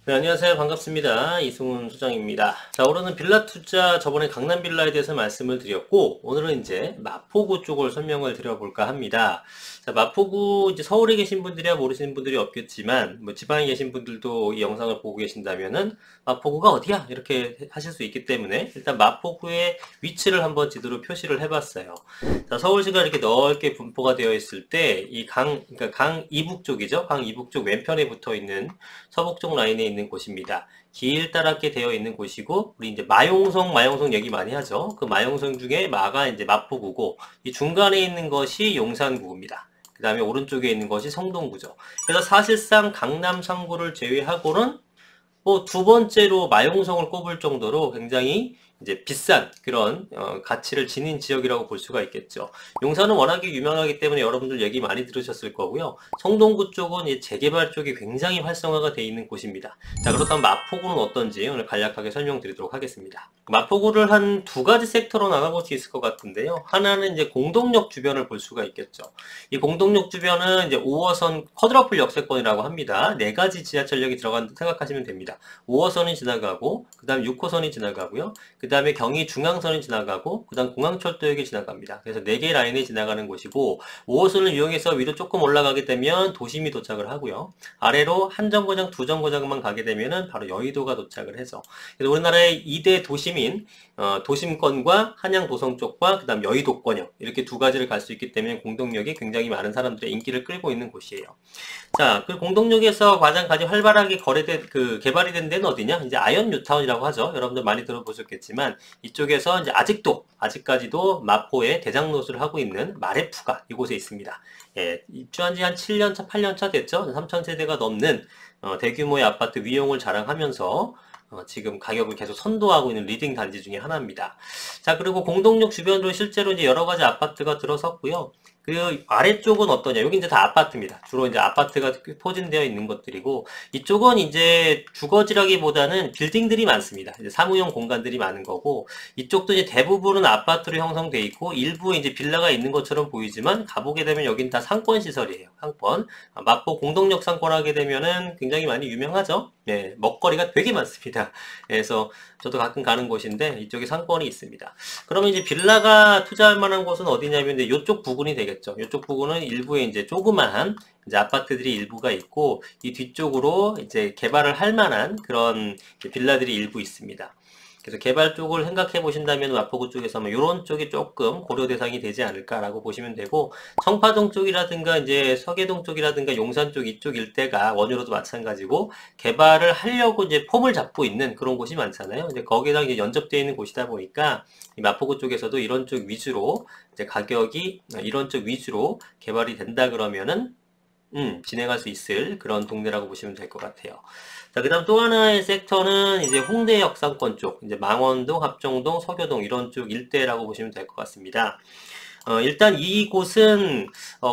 네, 안녕하세요. 반갑습니다. 이승훈 소장입니다. 자, 오늘은 빌라 투자 저번에 강남 빌라에 대해서 말씀을 드렸고, 오늘은 이제 마포구 쪽을 설명을 드려볼까 합니다. 자, 마포구 이제 서울에 계신 분들이야 모르시는 분들이 없겠지만, 뭐 지방에 계신 분들도 이 영상을 보고 계신다면은 마포구가 어디야? 이렇게 하실 수 있기 때문에 일단 마포구의 위치를 한번 지도로 표시를 해봤어요. 자, 서울시가 이렇게 넓게 분포가 되어 있을 때, 그러니까 강 이북 쪽이죠. 강 이북 쪽 왼편에 붙어 있는 서북 쪽 라인에 있는 곳입니다. 길다랗게 되어 있는 곳이고, 우리 이제 마용성 얘기 많이 하죠. 그 마용성 중에 마가 이제 마포구고, 이 중간에 있는 것이 용산구입니다. 그 다음에 오른쪽에 있는 것이 성동구죠. 그래서 사실상 강남 3구를 제외하고는 뭐 두 번째로 마용성을 꼽을 정도로 굉장히 이제 비싼 그런 가치를 지닌 지역이라고 볼 수가 있겠죠. 용산은 워낙에 유명하기 때문에 여러분들 얘기 많이 들으셨을 거고요. 성동구 쪽은 이 재개발 쪽이 굉장히 활성화가 되어 있는 곳입니다. 자, 그렇다면 마포구는 어떤지 오늘 간략하게 설명드리도록 하겠습니다. 마포구를 한 두 가지 섹터로 나눠볼 수 있을 것 같은데요. 하나는 이제 공동역 주변을 볼 수가 있겠죠. 이 공동역 주변은 이제 5호선 쿼드러플 역세권이라고 합니다. 네 가지 지하철역이 들어간다고 생각하시면 됩니다. 5호선이 지나가고, 그 다음 6호선이 지나가고요. 그 다음에 경의 중앙선이 지나가고, 그 다음 공항철도역이 지나갑니다. 그래서 4개 라인이 지나가는 곳이고, 5호선을 이용해서 위로 조금 올라가게 되면 도심이 도착을 하고요. 아래로 한 정거장, 두 정거장만 가게 되면은 바로 여의도가 도착을 해서. 그래서 우리나라의 2대 도심인 도심권과 한양 도성 쪽과 그 다음 여의도권역 이렇게 두 가지를 갈 수 있기 때문에 공동역이 굉장히 많은 사람들의 인기를 끌고 있는 곳이에요. 자, 그 공동역에서 가장 활발하게 개발이 된 데는 어디냐? 이제 아현 뉴타운이라고 하죠. 여러분들 많이 들어보셨겠지만 이쪽에서 이제 아직까지도 마포에 대장 노수를 하고 있는 마레프가 이곳에 있습니다. 예, 입주한 지 한 7년 차, 8년 차 됐죠. 3,000세대가 넘는 대규모의 아파트 위용을 자랑하면서 지금 가격을 계속 선도하고 있는 리딩 단지 중에 하나입니다. 자, 그리고 공동역 주변으로 실제로 이제 여러 가지 아파트가 들어섰고요. 그 아래쪽은 어떠냐? 여기 이제 다 아파트입니다. 주로 이제 아파트가 포진되어 있는 것들이고, 이쪽은 이제 주거지라기보다는 빌딩들이 많습니다. 이제 사무용 공간들이 많은 거고, 이쪽도 이제 대부분은 아파트로 형성되어 있고, 일부에 이제 빌라가 있는 것처럼 보이지만, 가보게 되면 여긴 다 상권 시설이에요. 상권. 마포 공동역 상권 하게 되면은 굉장히 많이 유명하죠? 네, 먹거리가 되게 많습니다. 그래서 저도 가끔 가는 곳인데, 이쪽에 상권이 있습니다. 그러면 이제 빌라가 투자할 만한 곳은 어디냐면 이쪽 부근이 되겠죠. 이쪽 부근은 일부에 이제 조그마한 이제 아파트들이 일부가 있고 이 뒤쪽으로 이제 개발을 할 만한 그런 빌라들이 일부 있습니다. 그래서 개발 쪽을 생각해 보신다면 마포구 쪽에서 이런 쪽이 조금 고려 대상이 되지 않을까라고 보시면 되고 청파동 쪽이라든가 이제 서계동 쪽이라든가 용산 쪽 이쪽 일대가 원유로도 마찬가지고 개발을 하려고 이제 폼을 잡고 있는 그런 곳이 많잖아요. 이제 거기랑 이제 연접되어 있는 곳이다 보니까 이 마포구 쪽에서도 이런 쪽 위주로 이제 가격이 이런 쪽 위주로 개발이 된다 그러면은 진행할 수 있을 그런 동네라고 보시면 될 것 같아요. 자, 그 다음 또 하나의 섹터는 이제 홍대 역삼권 쪽, 이제 망원동, 합정동, 서교동 이런 쪽 일대라고 보시면 될 것 같습니다. 일단 이곳은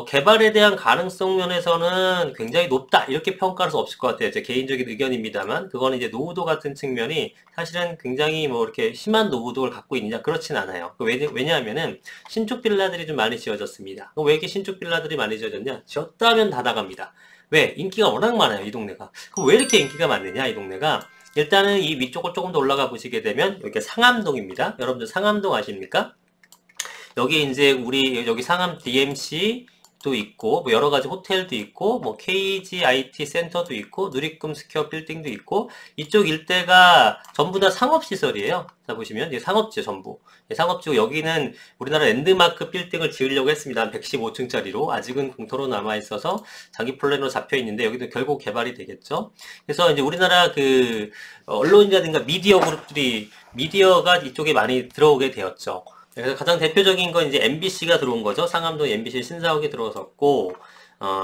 개발에 대한 가능성 면에서는 굉장히 높다 이렇게 평가할 수 없을 것 같아요. 제 개인적인 의견입니다만 그거는 이제 노후도 같은 측면이 사실은 굉장히 뭐 이렇게 심한 노후도를 갖고 있느냐 그렇진 않아요. 왜냐하면은 신축 빌라들이 좀 많이 지어졌습니다. 왜 이렇게 신축 빌라들이 많이 지어졌냐? 지었다면 다 나갑니다. 왜? 인기가 워낙 많아요, 이 동네가. 그럼 왜 이렇게 인기가 많느냐, 이 동네가? 일단은 이 위쪽을 조금 더 올라가 보시게 되면 여기 상암동입니다. 여러분들 상암동 아십니까? 여기 이제 우리 여기 상암 DMC도 있고 뭐 여러 가지 호텔도 있고 뭐 KGIT 센터도 있고 누리꿈 스퀘어 빌딩도 있고 이쪽 일대가 전부 다 상업시설이에요. 자 보시면 이제 상업지요 전부. 상업지고 여기는 우리나라 랜드마크 빌딩을 지으려고 했습니다. 한 115층짜리로 아직은 공터로 남아 있어서 자기 플랜으로 잡혀 있는데 여기도 결국 개발이 되겠죠. 그래서 이제 우리나라 그 언론이라든가 미디어 그룹들이 미디어가 이쪽에 많이 들어오게 되었죠. 그래서 가장 대표적인 건 이제 MBC가 들어온 거죠. 상암동 MBC 신사옥이 들어섰고,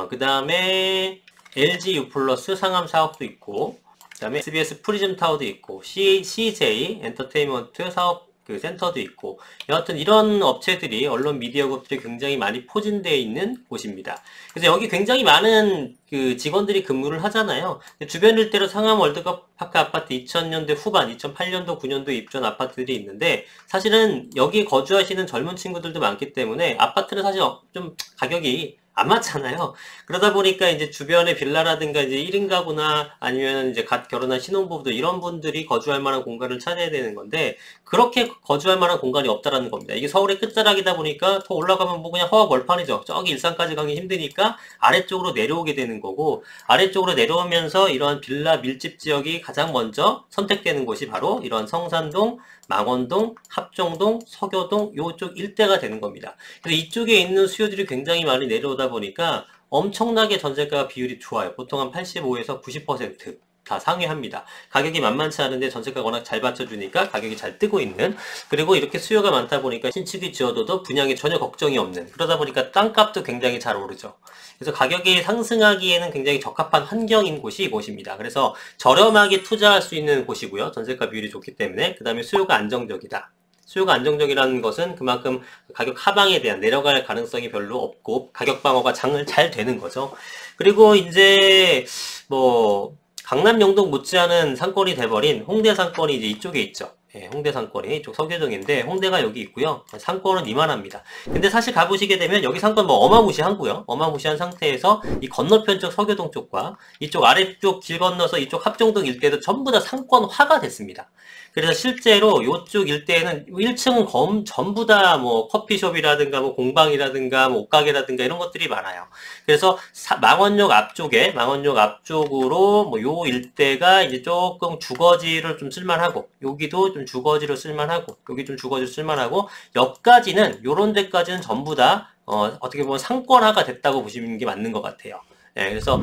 그 다음에 LG U 플러스 상암 사업도 있고, 그 다음에 SBS 프리즘 타워도 있고, CJ 엔터테인먼트 사업 그 센터도 있고, 여하튼 이런 업체들이 언론 미디어급들이 굉장히 많이 포진되어 있는 곳입니다. 그래서 여기 굉장히 많은 그 직원들이 근무를 하잖아요. 주변 일대로 상암 월드컵 파크 아파트 2000년대 후반, 2008년도, 9년도 입주한 아파트들이 있는데 사실은 여기 거주하시는 젊은 친구들도 많기 때문에 아파트는 사실 좀 가격이 안 맞잖아요. 그러다 보니까 이제 주변에 빌라라든가 이제 1인 가구나 아니면 이제 갓 결혼한 신혼부부들 이런 분들이 거주할 만한 공간을 찾아야 되는 건데 그렇게 거주할 만한 공간이 없다라는 겁니다. 이게 서울의 끝자락이다 보니까 더 올라가면 뭐 그냥 허허 벌판이죠. 저기 일산까지 가기 힘드니까 아래쪽으로 내려오게 되는 거고 아래쪽으로 내려오면서 이러한 빌라 밀집 지역이 가장 먼저 선택되는 곳이 바로 이런 성산동, 망원동, 합정동, 서교동 요쪽 일대가 되는 겁니다. 그래서 이쪽에 있는 수요들이 굉장히 많이 내려오다 보니까 엄청나게 전세가 비율이 좋아요. 보통 한 85에서 90% 다 상회합니다. 가격이 만만치 않은데 전세가 워낙 잘 받쳐주니까 가격이 잘 뜨고 있는 그리고 이렇게 수요가 많다 보니까 신축이 지어둬도 분양에 전혀 걱정이 없는 그러다 보니까 땅값도 굉장히 잘 오르죠. 그래서 가격이 상승하기에는 굉장히 적합한 환경인 곳이 이곳입니다. 그래서 저렴하게 투자할 수 있는 곳이고요. 전세가 비율이 좋기 때문에 그 다음에 수요가 안정적이다. 수요가 안정적이라는 것은 그만큼 가격 하방에 대한 내려갈 가능성이 별로 없고 가격 방어가 잘 되는 거죠. 그리고 이제 뭐 강남 영동 못지않은 상권이 돼버린 홍대 상권이 이제 이쪽에 있죠. 예, 홍대 상권이 이쪽 서교동인데 홍대가 여기 있고요. 상권은 이만합니다. 근데 사실 가보시게 되면 여기 상권 뭐 어마무시하고요. 어마무시한 상태에서 이 건너편 쪽 서교동 쪽과 이쪽 아래쪽 길 건너서 이쪽 합정동 일대도 전부 다 상권화가 됐습니다. 그래서 실제로 이쪽 일대에는 1층은 전부 다 뭐 커피숍이라든가 뭐 공방이라든가 뭐 옷가게라든가 이런 것들이 많아요. 그래서 망원역 앞쪽으로 뭐 요 일대가 이제 조금 주거지를 좀 쓸만하고 여기도 좀 주거지로 쓸만하고 여기 좀 주거지로 쓸만하고 역까지는 요런 데까지는 전부 다 어떻게 보면 상권화가 됐다고 보시는 게 맞는 것 같아요. 예, 그래서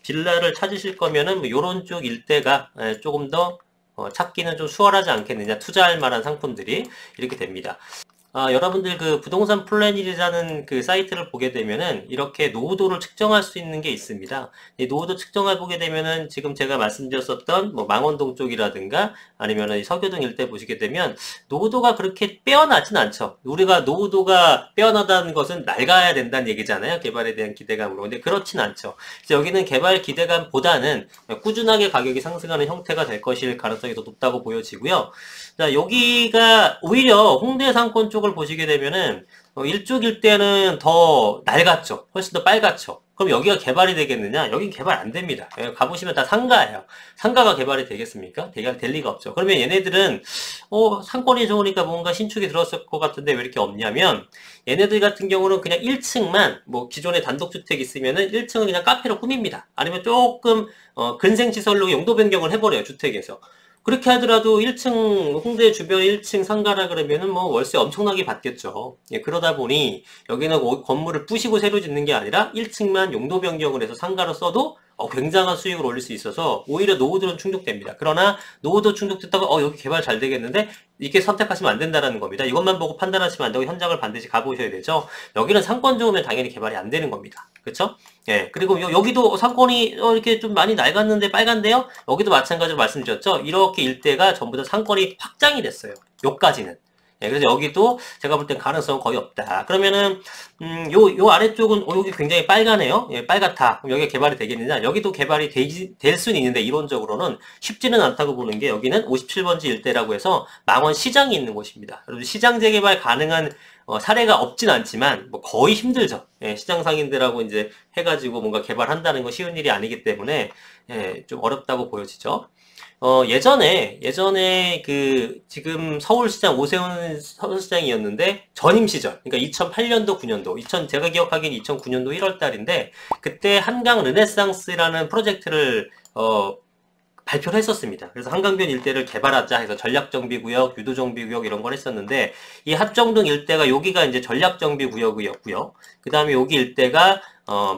빌라를 찾으실 거면은 뭐 요런 쪽 일대가 조금 더 찾기는 좀 수월하지 않겠느냐 투자할 만한 상품들이 이렇게 됩니다. 여러분들 그 부동산 플래닛이라는 그 사이트를 보게 되면은 이렇게 노후도를 측정할 수 있는 게 있습니다. 이 노후도 측정을 보게 되면은 지금 제가 말씀드렸었던 뭐 망원동 쪽이라든가 아니면은 이 서교동 일대 보시게 되면 노후도가 그렇게 빼어나진 않죠. 우리가 노후도가 빼어나다는 것은 낡아야 된다는 얘기잖아요. 개발에 대한 기대감으로. 근데 그렇진 않죠. 그래서 여기는 개발 기대감보다는 꾸준하게 가격이 상승하는 형태가 될 것일 가능성이 더 높다고 보여지고요. 자, 여기가 오히려 홍대 상권 쪽을 보시게 되면은 일쪽 일대는 더 낡았죠. 훨씬 더 빨갛죠. 그럼 여기가 개발이 되겠느냐? 여긴 개발 안 됩니다. 가보시면 다 상가예요. 상가가 개발이 되겠습니까? 될 리가 없죠. 그러면 얘네들은 상권이 좋으니까 뭔가 신축이 들었을 것 같은데 왜 이렇게 없냐면 얘네들 같은 경우는 그냥 1층만 뭐 기존에 단독주택 있으면은 1층은 그냥 카페로 꾸밉니다. 아니면 조금 근생시설로 용도 변경을 해버려요. 주택에서. 그렇게 하더라도 1층, 홍대 주변 1층 상가라 그러면은 뭐 월세 엄청나게 받겠죠. 예, 그러다 보니 여기는 건물을 부시고 새로 짓는 게 아니라 1층만 용도 변경을 해서 상가로 써도 굉장한 수익을 올릴 수 있어서 오히려 노후들은 충족됩니다. 그러나 노후도 충족됐다고 여기 개발 잘 되겠는데 이렇게 선택하시면 안 된다는 겁니다. 이것만 보고 판단하시면 안 되고 현장을 반드시 가보셔야 되죠. 여기는 상권 좋으면 당연히 개발이 안 되는 겁니다. 그렇죠? 예, 그리고 여기도 상권이 이렇게 좀 많이 낡았는데 빨간데요? 여기도 마찬가지로 말씀드렸죠? 이렇게 일대가 전부 다 상권이 확장이 됐어요. 요까지는. 예, 그래서 여기도 제가 볼 땐 가능성은 거의 없다. 그러면은, 요 아래쪽은, 여기 굉장히 빨가네요. 예, 빨갛다. 그럼 여기가 개발이 되겠느냐? 여기도 개발이 될 수는 있는데, 이론적으로는 쉽지는 않다고 보는 게, 여기는 57번지 일대라고 해서 망원 시장이 있는 곳입니다. 여러분, 시장 재개발 가능한 사례가 없진 않지만, 뭐 거의 힘들죠. 예, 시장 상인들하고 이제 해가지고 뭔가 개발한다는 거 쉬운 일이 아니기 때문에, 예, 좀 어렵다고 보여지죠. 예전에 지금 서울시장, 오세훈 서울시장이었는데, 전임 시절, 그러니까 2008년도, 9년도, 제가 기억하기엔 2009년도 1월 달인데, 그때 한강 르네상스라는 프로젝트를, 발표를 했었습니다. 그래서 한강변 일대를 개발하자 해서 전략정비구역, 유도정비구역 이런 걸 했었는데, 이 합정동 일대가 여기가 이제 전략정비구역이었고요. 그 다음에 여기 일대가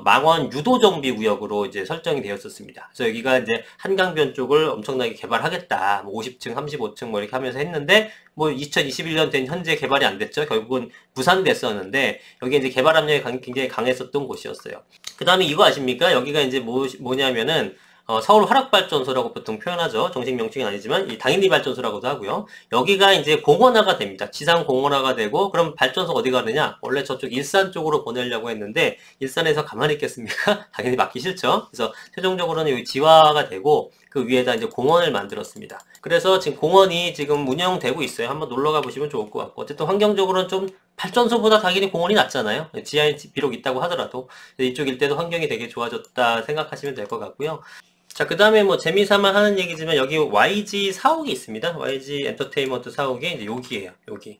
망원 유도정비구역으로 이제 설정이 되었었습니다. 그래서 여기가 이제 한강변 쪽을 엄청나게 개발하겠다. 뭐 50층, 35층 뭐 이렇게 하면서 했는데, 뭐 2021년 된 현재 개발이 안 됐죠. 결국은 무산됐었는데, 여기 이제 개발 압력이 굉장히 강했었던 곳이었어요. 그 다음에 이거 아십니까? 여기가 이제 뭐냐면은, 서울 화력발전소라고 보통 표현하죠. 정식 명칭은 아니지만 이 당연히 발전소라고도 하고요. 여기가 이제 공원화가 됩니다. 지상 공원화가 되고 그럼 발전소 어디 가느냐? 원래 저쪽 일산 쪽으로 보내려고 했는데 일산에서 가만히 있겠습니까? 당연히 맞기 싫죠. 그래서 최종적으로는 여기 지화가 되고 그 위에다 이제 공원을 만들었습니다. 그래서 지금 공원이 지금 운영되고 있어요. 한번 놀러 가보시면 좋을 것 같고 어쨌든 환경적으로는 좀 발전소보다 당연히 공원이 낫잖아요. 지하에 비록 있다고 하더라도. 이쪽 일대도 환경이 되게 좋아졌다 생각하시면 될 것 같고요. 자, 그 다음에 뭐 재미삼아 하는 얘기지만 여기 YG 사옥이 있습니다. YG 엔터테인먼트 사옥이 이제 여기에요. 여기.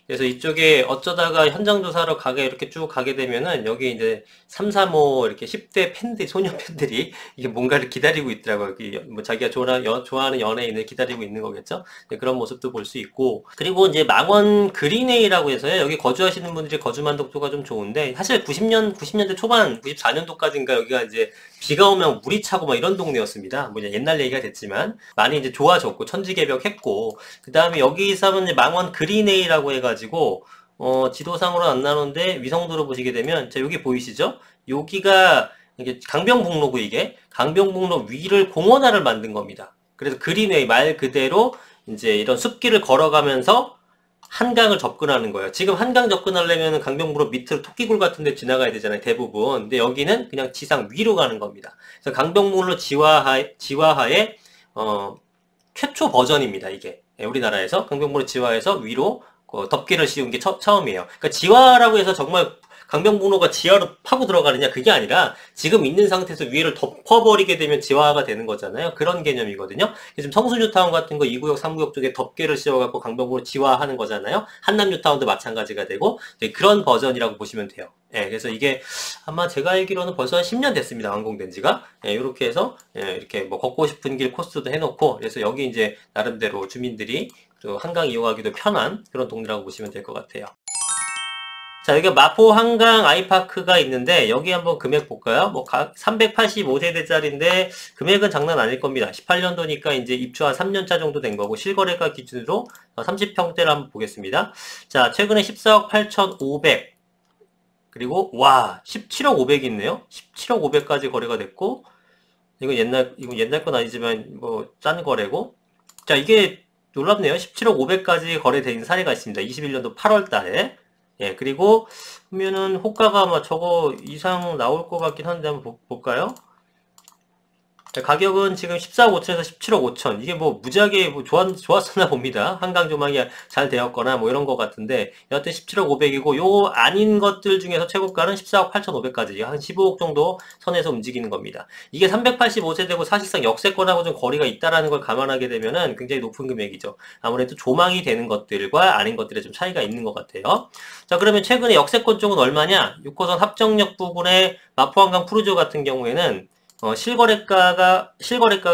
그래서 이쪽에 어쩌다가 현장 조사하러 가게 이렇게 쭉 가게 되면은 여기 이제 335 이렇게 10대 팬들, 소녀 팬들이 이게 뭔가를 기다리고 있더라고요. 뭐 자기가 좋아하는 연예인을 기다리고 있는 거겠죠? 네, 그런 모습도 볼 수 있고. 그리고 이제 망원 그린웨이라고 해서요. 여기 거주하시는 분들이 거주 만족도가 좀 좋은데 사실 90년대 초반, 94년도까지인가 여기가 이제 비가 오면 물이 차고 막 이런 동네였습니다. 뭐 옛날 얘기가 됐지만 많이 이제 좋아졌고 천지개벽했고 그 다음에 여기서 이제 망원 그린웨이라고 해가지고 지도상으로 안 나오는데 위성도로 보시게 되면 자 여기 보이시죠? 여기가 이게 강변북로고 이게 강변북로 위를 공원화를 만든 겁니다. 그래서 그린웨이 말 그대로 이제 이런 숲길을 걸어가면서 한강을 접근하는 거예요. 지금 한강 접근하려면 강변북로 밑으로 토끼굴 같은 데 지나가야 되잖아요. 대부분. 근데 여기는 그냥 지상 위로 가는 겁니다. 그래서 강변북로 지화하의 최초 버전입니다. 이게 우리나라에서 강변북로 지화해서 위로 덮개를 씌운 게 처음이에요. 그러니까 지화라고 해서 정말 강변북로가 지하로 파고 들어가느냐 그게 아니라 지금 있는 상태에서 위를 덮어버리게 되면 지화가 되는 거잖아요. 그런 개념이거든요. 지금 성수뉴타운 같은 거 2구역, 3구역 쪽에 덮개를 씌워갖고 강변북로 지화하는 거잖아요. 한남뉴타운도 마찬가지가 되고 그런 버전이라고 보시면 돼요. 예, 그래서 이게 아마 제가 알기로는 벌써 한 10년 됐습니다. 완공된 지가. 예, 이렇게 해서 이렇게 뭐 걷고 싶은 길 코스도 해놓고 그래서 여기 이제 나름대로 주민들이 또 한강 이용하기도 편한 그런 동네라고 보시면 될 것 같아요. 자, 여기 마포 한강 아이파크가 있는데 여기 한번 금액 볼까요? 뭐 385세대짜리인데 금액은 장난 아닐 겁니다. 18년도니까 이제 입주 한 3년차 정도 된 거고 실거래가 기준으로 30평대를 한번 보겠습니다. 자, 최근에 14억 8,500 그리고 와 17억 500이 있네요. 17억 500까지 거래가 됐고 이건 옛날 건 아니지만 뭐 짠 거래고 자, 이게 놀랍네요. 17억 500까지 거래된 사례가 있습니다. 21년도 8월 달에. 예, 그리고 보면은 호가가 아마 저거 이상 나올 것 같긴 한데 한번 볼까요? 자, 가격은 지금 14억 5천에서 17억 5천. 이게 뭐 무지하게 뭐 좋았었나 봅니다. 한강 조망이 잘 되었거나 뭐 이런 것 같은데 여하튼 17억 500이고 요 아닌 것들 중에서 최고가는 14억 8,500까지 한 15억 정도 선에서 움직이는 겁니다. 이게 385세대고 사실상 역세권하고 좀 거리가 있다라는 걸 감안하게 되면은 굉장히 높은 금액이죠. 아무래도 조망이 되는 것들과 아닌 것들에 좀 차이가 있는 것 같아요. 자, 그러면 최근에 역세권 쪽은 얼마냐? 6호선 합정역 부근의 마포한강 푸르지오 같은 경우에는 실거래가가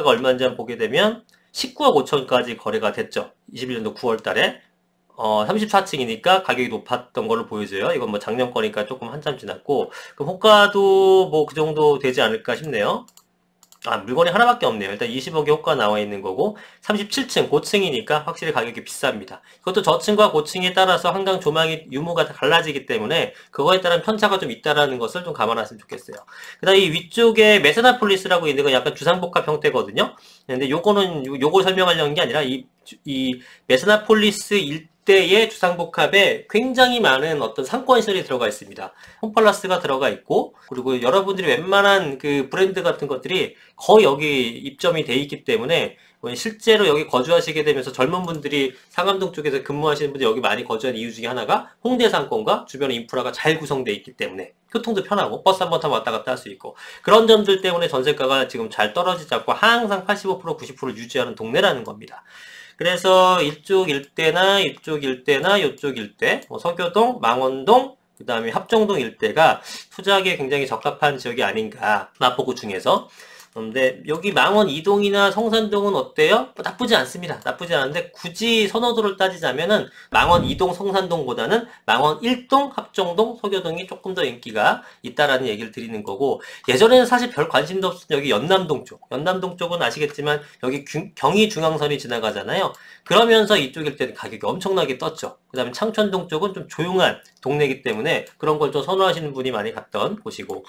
얼마인지 한번 보게 되면 19억 5천까지 거래가 됐죠. 21년도 9월 달에. 34층이니까 가격이 높았던 걸로 보여져요. 이건 뭐 작년 거니까 조금 한참 지났고, 그럼 호가도 뭐 그 정도 되지 않을까 싶네요. 아, 물건이 하나밖에 없네요. 일단 20억의 호가 나와 있는 거고 37층, 고층이니까 확실히 가격이 비쌉니다. 그것도 저층과 고층에 따라서 한강 조망이 유무가 달라지기 때문에 그거에 따른 편차가 좀 있다라는 것을 좀 감안하시면 좋겠어요. 그 다음에 이 위쪽에 메세나폴리스라고 있는 건 약간 주상복합 형태거든요. 근데 요걸 설명하려는 게 아니라 이 메세나폴리스 일대의 주상복합에 굉장히 많은 어떤 상권시설이 들어가 있습니다. 홈플러스가 들어가 있고 그리고 여러분들이 웬만한 그 브랜드 같은 것들이 거의 여기 입점이 돼 있기 때문에 실제로 여기 거주하시게 되면서 젊은 분들이 상암동 쪽에서 근무하시는 분들이 여기 많이 거주한 이유 중에 하나가 홍대 상권과 주변의 인프라가 잘 구성되어 있기 때문에 교통도 편하고 버스 한 번 타면 왔다 갔다 할 수 있고 그런 점들 때문에 전세가가 지금 잘 떨어지지 않고 항상 85% 90%를 유지하는 동네라는 겁니다. 그래서 이쪽 일대나 이쪽 일대나 이쪽 일대, 서교동, 망원동, 그 다음에 합정동 일대가 투자하기에 굉장히 적합한 지역이 아닌가, 마포구 중에서. 근데 여기 망원 2동이나 성산동은 어때요? 뭐 나쁘지 않습니다. 나쁘지 않은데 굳이 선호도를 따지자면은 망원 2동 성산동보다는 망원 1동 합정동 서교동이 조금 더 인기가 있다라는 얘기를 드리는 거고 예전에는 사실 별 관심도 없었던 여기 연남동 쪽은 아시겠지만 여기 경의중앙선이 지나가잖아요. 그러면서 이쪽일 때는 가격이 엄청나게 떴죠. 그 다음에 창천동 쪽은 좀 조용한 동네이기 때문에 그런 걸 좀 선호하시는 분이 많이 갔던 곳이고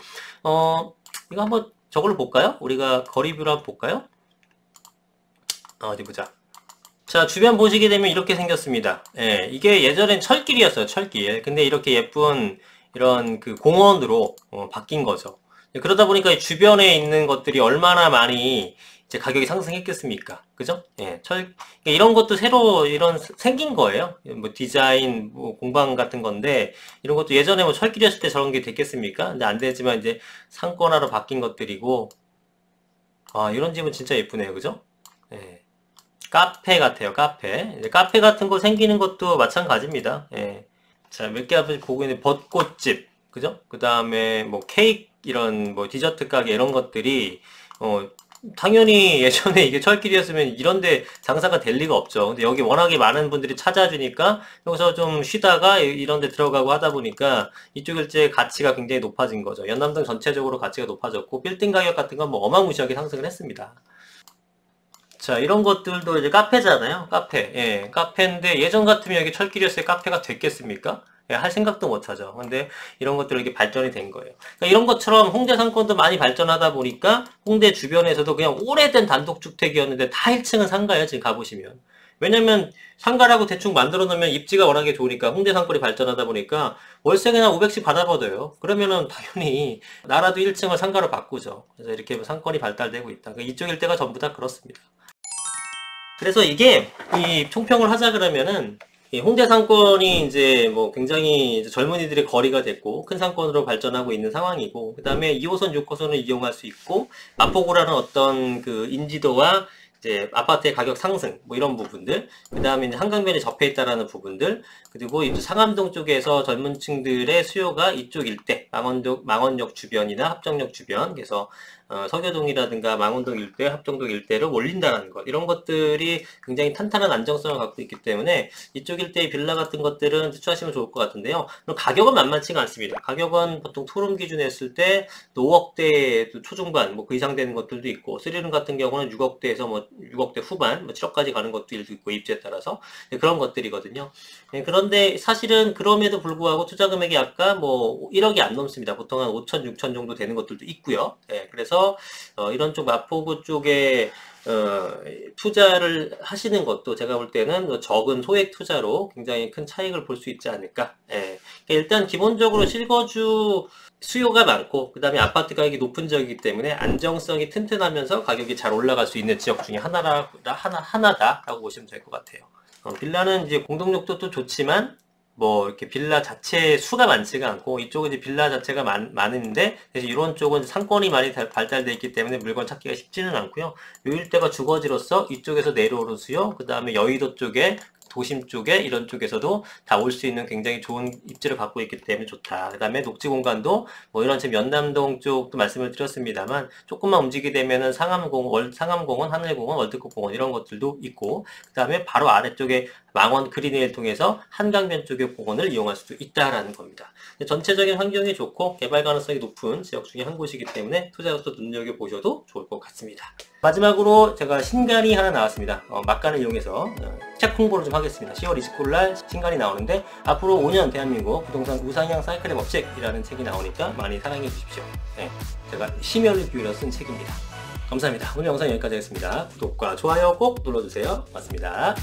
이거 한번 저걸로 볼까요? 우리가 거리뷰로 한번 볼까요? 어디 보자. 자, 주변 보시게 되면 이렇게 생겼습니다. 예, 이게 예전엔 철길이었어요, 철길. 근데 이렇게 예쁜 이런 그 공원으로 바뀐 거죠. 그러다 보니까 이 주변에 있는 것들이 얼마나 많이 이제 가격이 상승했겠습니까? 그죠? 예, 이런 것도 새로 생긴 거예요. 뭐 디자인, 뭐 공방 같은 건데, 이런 것도 예전에 뭐 철길이었을 때 저런 게 됐겠습니까? 근데 안 되지만 이제 상권화로 바뀐 것들이고, 아, 이런 집은 진짜 예쁘네요. 그죠? 예. 카페 같아요, 카페. 이제 카페 같은 거 생기는 것도 마찬가지입니다. 예. 자, 몇 개 앞에 보고 있는 벚꽃집. 그죠? 그 다음에 뭐 케이크, 이런 뭐 디저트 가게 이런 것들이, 당연히 예전에 이게 철길이었으면 이런데 장사가 될 리가 없죠. 근데 여기 워낙에 많은 분들이 찾아주니까 여기서 좀 쉬다가 이런데 들어가고 하다 보니까 이쪽 일지의 가치가 굉장히 높아진 거죠. 연남동 전체적으로 가치가 높아졌고 빌딩 가격 같은 건 뭐 어마무시하게 상승을 했습니다. 자, 이런 것들도 이제 카페잖아요. 카페. 예, 카페인데 예전 같으면 여기 철길이었을 때 카페가 됐겠습니까? 예, 할 생각도 못 하죠. 근데 이런 것들이 이렇게 발전이 된 거예요. 그러니까 이런 것처럼 홍대 상권도 많이 발전하다 보니까 홍대 주변에서도 그냥 오래된 단독주택이었는데 다 1층은 상가예요. 지금 가보시면. 왜냐면 상가라고 대충 만들어 놓으면 입지가 워낙에 좋으니까 홍대 상권이 발전하다 보니까 월세 그냥 500씩 받아버려요. 그러면은 당연히 나라도 1층을 상가로 바꾸죠. 그래서 이렇게 상권이 발달되고 있다. 그러니까 이쪽 일대가 전부 다 그렇습니다. 그래서 이게 이 총평을 하자 그러면은 이 홍대 상권이 이제 뭐 굉장히 이제 젊은이들의 거리가 됐고 큰 상권으로 발전하고 있는 상황이고, 그 다음에 2호선, 6호선을 이용할 수 있고 마포구라는 어떤 그 인지도와 이제 아파트의 가격 상승 뭐 이런 부분들, 그 다음에 이제 한강변이 접해 있다라는 부분들, 그리고 이제 상암동 쪽에서 젊은 층들의 수요가 이쪽 일대 망원역 주변이나 합정역 주변, 그래서 서교동이라든가 망원동 일대, 합정동 일대를 올린다는 것, 이런 것들이 굉장히 탄탄한 안정성을 갖고 있기 때문에 이쪽 일대의 빌라 같은 것들은 투자하시면 좋을 것 같은데요. 가격은 만만치가 않습니다. 가격은 보통 토룸 기준에 했을 때 5억대 초중반, 뭐 그 이상 되는 것들도 있고, 3룸 같은 경우는 6억대에서 뭐 6억대 후반, 뭐 7억까지 가는 것도 있고, 입지에 따라서 그런 것들이거든요. 그런데 사실은 그럼에도 불구하고 투자 금액이 아까 뭐 1억이 안 넘습니다. 보통 한 5천, 6천 정도 되는 것들도 있고요. 그래서 이런 쪽 마포구 쪽에 투자를 하시는 것도 제가 볼 때는 적은 소액 투자로 굉장히 큰 차익을 볼 수 있지 않을까. 일단 기본적으로 실거주 수요가 많고, 그 다음에 아파트 가격이 높은 지역이기 때문에 안정성이 튼튼하면서 가격이 잘 올라갈 수 있는 지역 중에 하나다라고 보시면 될 것 같아요. 빌라는 이제 공동욕도 또 좋지만, 뭐, 이렇게 빌라 자체 수가 많지가 않고, 이쪽은 이제 빌라 자체가 많은데, 그래서 이런 쪽은 상권이 많이 발달되어 있기 때문에 물건 찾기가 쉽지는 않고요. 요 일대가 주거지로서 이쪽에서 내려오는 수요, 그 다음에 여의도 쪽에, 도심 쪽에 이런 쪽에서도 다 올 수 있는 굉장히 좋은 입지를 갖고 있기 때문에 좋다. 그 다음에 녹지 공간도 뭐 이런 지금 연남동 쪽도 말씀을 드렸습니다만 조금만 움직이게 되면은 상암공원, 하늘공원, 월드컵공원 이런 것들도 있고, 그 다음에 바로 아래쪽에 망원 그린웨이를 통해서 한강변 쪽의 공원을 이용할 수도 있다라는 겁니다. 전체적인 환경이 좋고 개발 가능성이 높은 지역 중에 한 곳이기 때문에 투자로서 눈여겨보셔도 좋을 것 같습니다. 마지막으로 제가 신간이 하나 나왔습니다. 막간을 이용해서 책 홍보를 좀 하겠습니다. 10월 29일 날 신간이 나오는데 앞으로 5년 대한민국 부동산 우상향 사이클의 법칙이라는 책이 나오니까 많이 사랑해 주십시오. 제가 심혈을 기울여 쓴 책입니다. 감사합니다. 오늘 영상 여기까지 하겠습니다. 구독과 좋아요 꼭 눌러주세요. 고맙습니다.